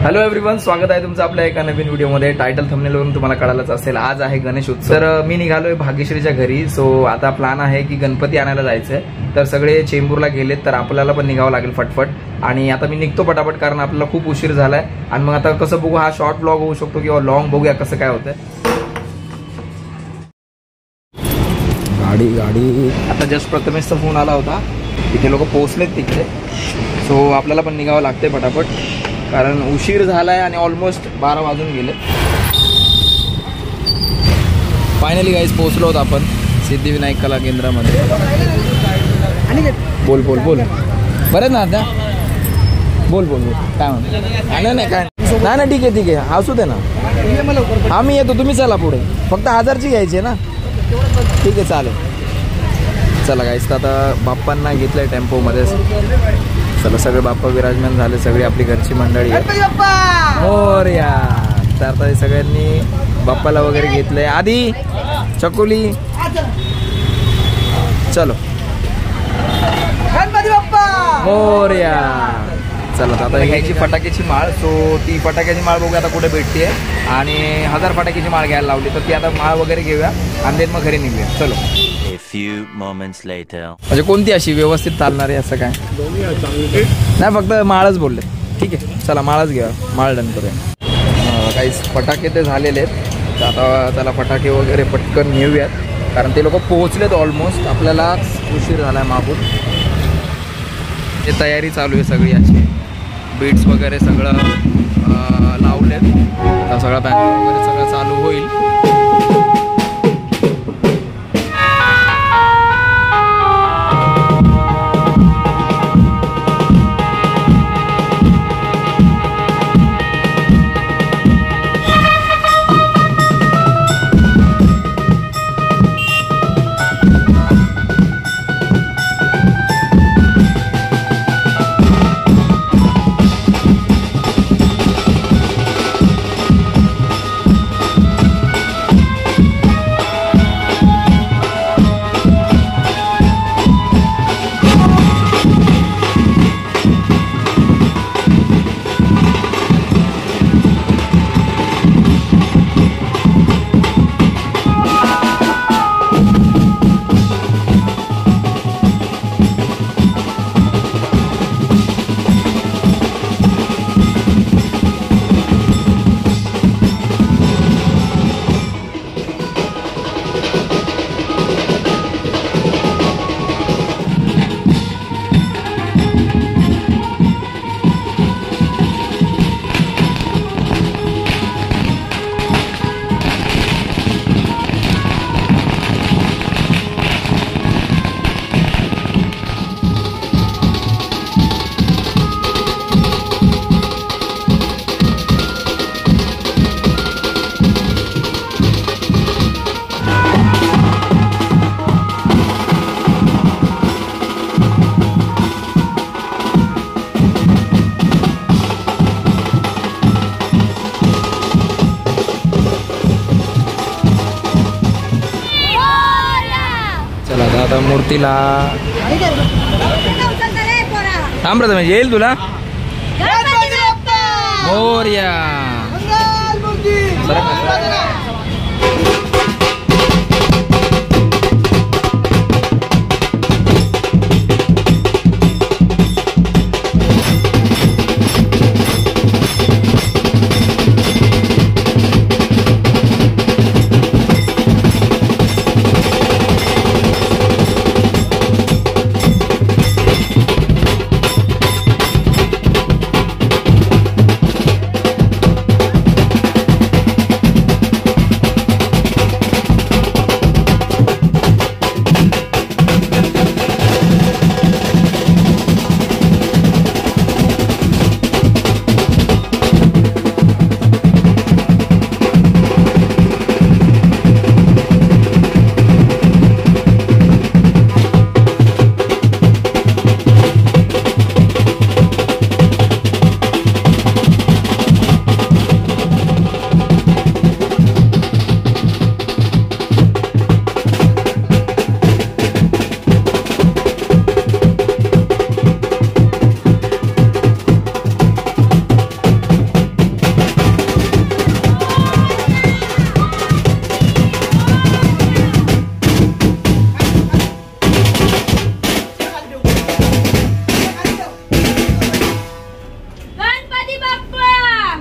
Hello everyone, स्वागत आहे तुमचं आपल्या एका नवीन व्हिडिओमध्ये। टायटल थंबनेलवरून तुम्हाला कळालंच असेल, आज आहे गणेश उत्सव। तर मी निघालोय भाग्यश्रीच्या घरी। सो आता प्लॅन आहे की गणपती आणायला जायचंय। तर सगळे चेंबूरला गेलेत, तर आपल्याला पण निघावं लागेल फटफट। आणि आता मी निघतो पटापट, कारण आपल्याला खूप उशीर झालाय। आणि मग आता कसं बघू, हा शॉर्ट ब्लॉग होऊ शकतो किंवा लॉंग, बघूया कसं काय होतंय। गाडी आता जस्ट प्रथमेशचा फोन आला होता, तिथे लोक पोहोचलेत तिकडे। सो आपल्याला पण निघावं लागतंय पटापट, कारण उशीर झालाय आणि ऑलमोस्ट 12 वाजून गेले। फायनली गाईज पोहोचलो होतो आपण सिद्धिविनायक कला केंद्रामध्ये। बोल बोल बोल, बरं ना आता बोल बोल बोल, काय म्हणतो? नाही काय नाही, ठीक आहे असू दे ना, आम्ही येतो, तुम्ही चला पुढे। फक्त 1000ची घ्यायची आहे ना? ठीक आहे चालेल। चला गाईज, तर आता बाप्पांना घेतलंय टेम्पोमध्ये। चला, सगळे बाप्पा विराजमान झाले, सगळी आपली घरची मंडळी मोरया। तर आता सगळ्यांनी बाप्पाला वगैरे घेतलंय। आधी चकोली, चलो गणपती बाप्पा मोरया। चला, आता घ्यायची फटाक्याची माळ। सो ती फटाक्याची माळ बघूया आता कुठे भेटते। आणि 1000 फटाक्याची माळ घ्यायला लावली, तर ती आता माळ वगैरे घेऊया आणि देन मग घरी निघूया। चलो। few moments later. म्हणजे कोणती अशी व्यवस्थित चालणार आहे असं काय नाही, फक्त माळच बोलले। ठीक आहे, चला माळच घ्या, माळ डन करूया। काही फटाके ते झालेले आहेत, तर आता चला फटाके वगैरे पटकन नेऊयात, कारण ते लोक पोहोचलेत ऑलमोस्ट। आपल्याला उशीर झाला आहे मागून। ते तयारी चालू आहे सगळी, अशी बीट्स वगैरे सगळं लावलेत। आता सगळं बँड वगैरे सगळं चालू होईल। आता मूर्तीला थांब रे, येईल तुला मोरया।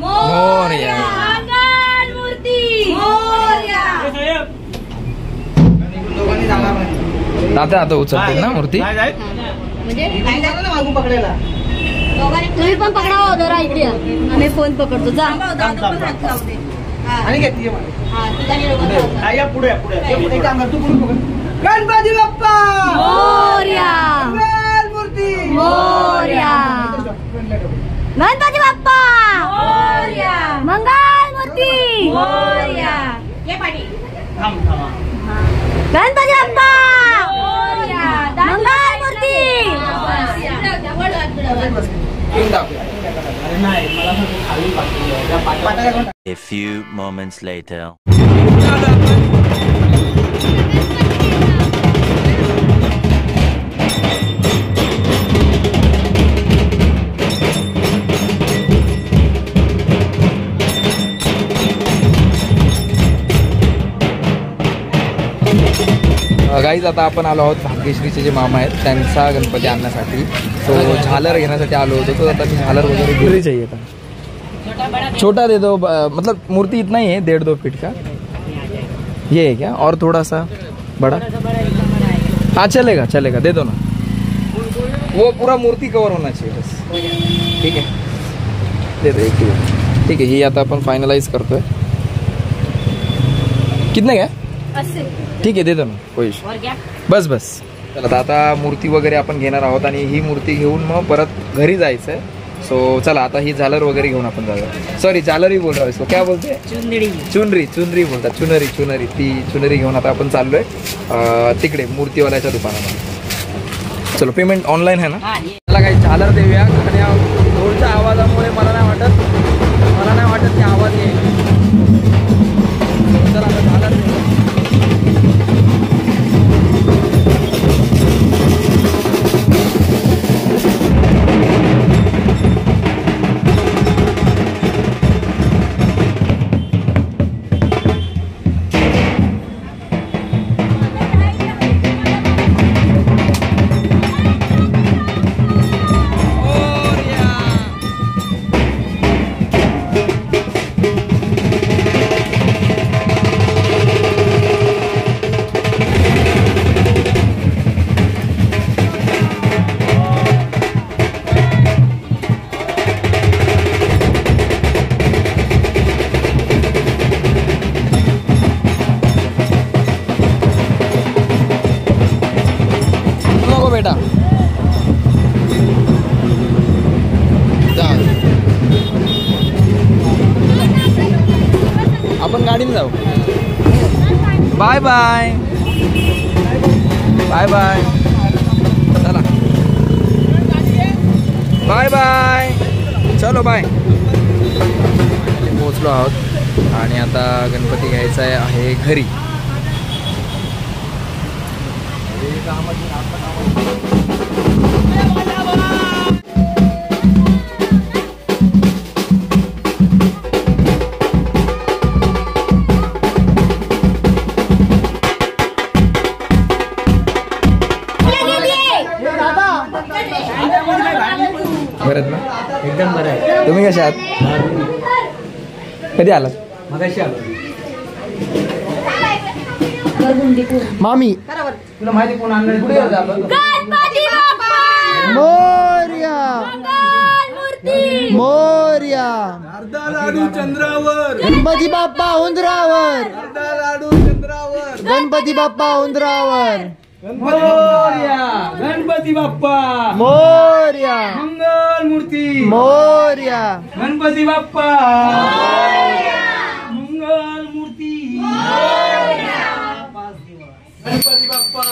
मोरया. मंगलमूर्ती मोरया. आता आता उचलतील ना मूर्ती. म्हणजे तुम्ही पण पकडा हो जरा इकडे या. आम्ही फोन पकडतो जा. गणपती बाप्पा मोरया. मूर्ती Morya. Ganpati Bappa Morya. Mangalmurti Morya. Ganpati Bappa Morya. Mangalmurti. A few moments later. Guys आता आपण आलो आहोत भाग्यश्रीचे जे मामा आहेत त्यांचा गणपती आणण्यासाठी. तो झालर घेण्यासाठी आलो होतो. तो आता मी झालर वगैरे घरी चाहिए था. छोटा दे दो, मतलब मूर्ति इतना ही है 1.5-2 फीट का. ये है क्या? और थोड़ा सा बड़ा? हाँ चलेगा चलेगा, दे दो ना. वो पूरा मूर्ति कवर होना चाहिए बस. ठीक है दे दो 1 किलो. ठीक है, ये आता आपण फायनलाइज करतोय. कितने क्या? ठीक आहे, दे दो ना, कोई इशू. बस बस. चला आता मूर्ती वगैरे आपण घेणार आहोत आणि ही मूर्ती घेऊन मग परत घरी जायचं आहे. सो चला आता ही झालर वगैरे घेऊन आपण जाऊया. सॉरी झालरी बोल रहा है इसको, क्या बोलते हैं? चुनरी. चुनरी बोलतात. चुनरी. ती चुनरी घेऊन आता आपण चाललोय तिकडे मूर्तीवाल्याच्या दुकानामध्ये. चलो, पेमेंट ऑनलाईन आहे ना? मला काही झालर देऊया. आणि ढोलच्या आवाजामुळे मला नाही वाटत की आवाज येईल. चला आता झालर देऊया. बेटा आपण गाडीने जाऊ. Bye bye. Bye bye. चला बाय बाय. चलो बाय. पोहोचलो आहोत आणि आता गणपती घ्यायचा आहे घरी. बरं ना? एकदम बरं आहे. तुम्ही कशा आहात? कधी आलात? मगाशी आलो. मामी तुला माहिती कोण आणलं? गणपती बाप्पा मोरया. मोरया. अर्धा लाडू चंद्रावर. गणपती बाप्पा उंदरावर. अर्धा लाडू चंद्रावर. गणपती बाप्पा उंदरावर. मोरया. गणपती बाप्पा मोरया. मंगल मूर्ती. मोरया. गणपती बाप्पा मंगल मूर्ती. गणपती बाप्पा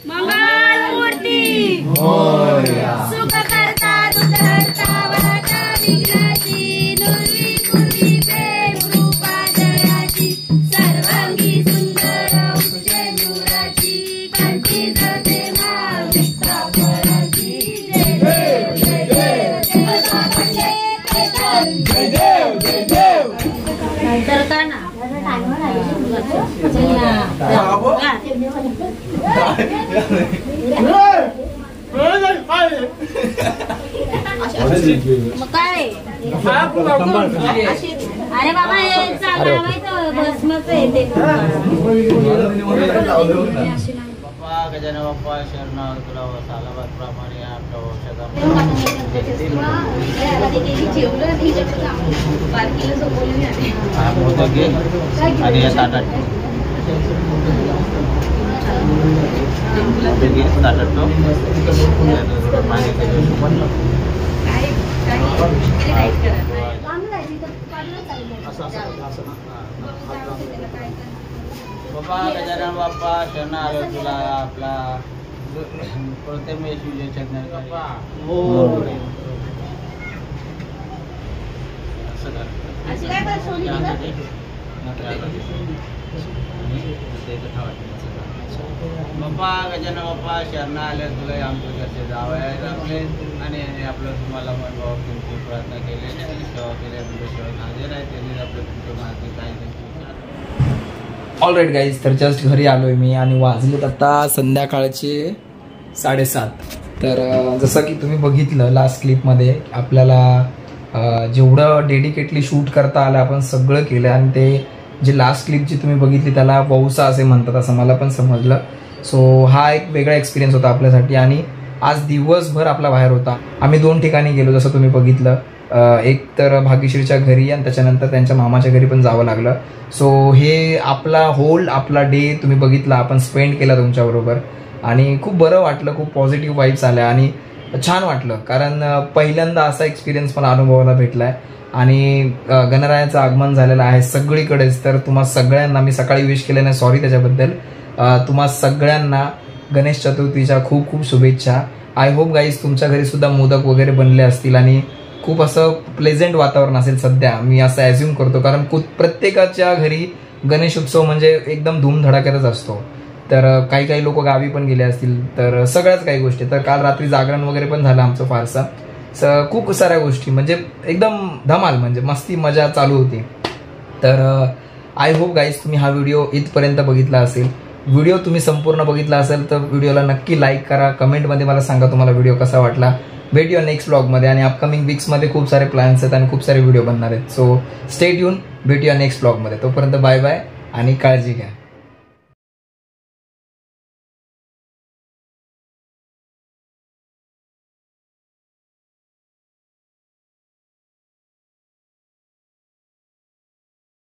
मंगलमूर्ती मोरया. सुख करता दुःख हरता वरता विघ्नाची नुरवी पूर्वी प्रेम रूपा जयाची सर्वांगी सुंदर उच्चेंदुराची कंठी जते माविता पराची. जय देव जय देव जय देव जय देव. तर का ना मग काय अरे बाबा हे चालवायचं भस्मच येते बाप्पा गजानन बाप्पा शरणा तुला सालाबाद प्रमाणे आपल्या मोदक घे आणि या ताटात ताटात पाणी बाप्पा गजानन बाप्पा शरण आलो तुला आपला प्रथमेश विजय चंद्र बाप्पा बाप्पा गजानन बाप्पा शरण आले तुला आमच्या घरचे जावयात आपले आणि आपलं तुम्हाला मनभाव किमती प्रार्थना केलेली आणि सेवा केल्या तुमच्या सेवा हाजीर आहे त्यांनी आपलं तुमच्या माहिती काय ऑल राईट गाईज, तर जस्ट घरी आलोय मी आणि वाजलेत आता संध्याकाळचे 7:30. तर जसं की तुम्ही बघितलं लास्ट क्लिपमध्ये आपल्याला जेवढं डेडिकेटली शूट करता आलं आपण सगळं केलं आणि ते जे लास्ट क्लिप जी तुम्ही बघितली त्याला वौसा असे म्हणतात असं मला पण समजलं. सो हा एक वेगळा एक्सपिरियन्स होता आपल्यासाठी आणि आज दिवसभर आपला बाहेर होता. आम्ही 2 ठिकाणी गेलो जसं तुम्ही बघितलं, एक तर भाग्यश्रीच्या घरी आणि त्याच्यानंतर त्यांच्या मामाच्या घरी पण जावं लागलं. सो हे आपला डे तुम्ही बघितला, आपण स्पेंड केला तुमच्याबरोबर आणि खूप बरं वाटलं, खूप पॉझिटिव्ह वाईब्स आल्या आणि छान वाटलं कारण पहिल्यांदा असा एक्सपिरियन्स मला अनुभवायला भेटला आहे आणि गणरायाचं आगमन झालेलं आहे सगळीकडेच. तर तुम्हा सगळ्यांना मी सकाळी विश केलं नाही, सॉरी त्याच्याबद्दल. तुम्हा सगळ्यांना गणेश चतुर्थीच्या खूप खूप शुभेच्छा. आय होप गाईज तुमच्या घरी सुद्धा मोदक वगैरे बनले असतील आणि खूप असं प्लेझेंट वातावरण असेल सध्या, मी असं ॲज्युम करतो कारण प्रत्येकाच्या घरी गणेश उत्सव म्हणजे एकदम धूमधडाक्यातच असतो. तर काही लोक गावी पण गेले असतील, तर सगळ्याच काही गोष्टी. तर काल रात्री जागरण वगैरे पण झालं आमचं फारसं, खूप साऱ्या गोष्टी म्हणजे एकदम धमाल, म्हणजे मस्ती मजा चालू होती. तर आय होप गाईज तुम्ही हा व्हिडिओ इथपर्यंत बघितला असेल. व्हिडिओ तुम्ही संपूर्ण बघितला असेल तर व्हिडिओला नक्की लाईक करा, कमेंटमध्ये मला सांगा तुम्हाला व्हिडिओ कसा वाटला. भेटूया नेक्स्ट ब्लॉगमध्ये आणि अपकमिंग वीक्समध्ये खूप सारे प्लॅन्स आहेत आणि खूप सारे व्हिडिओ बनणार आहेत. सो स्टे ट्यून, भेटूया नेक्स्ट ब्लॉगमध्ये. तोपर्यंत बाय बाय आणि काळजी घ्या.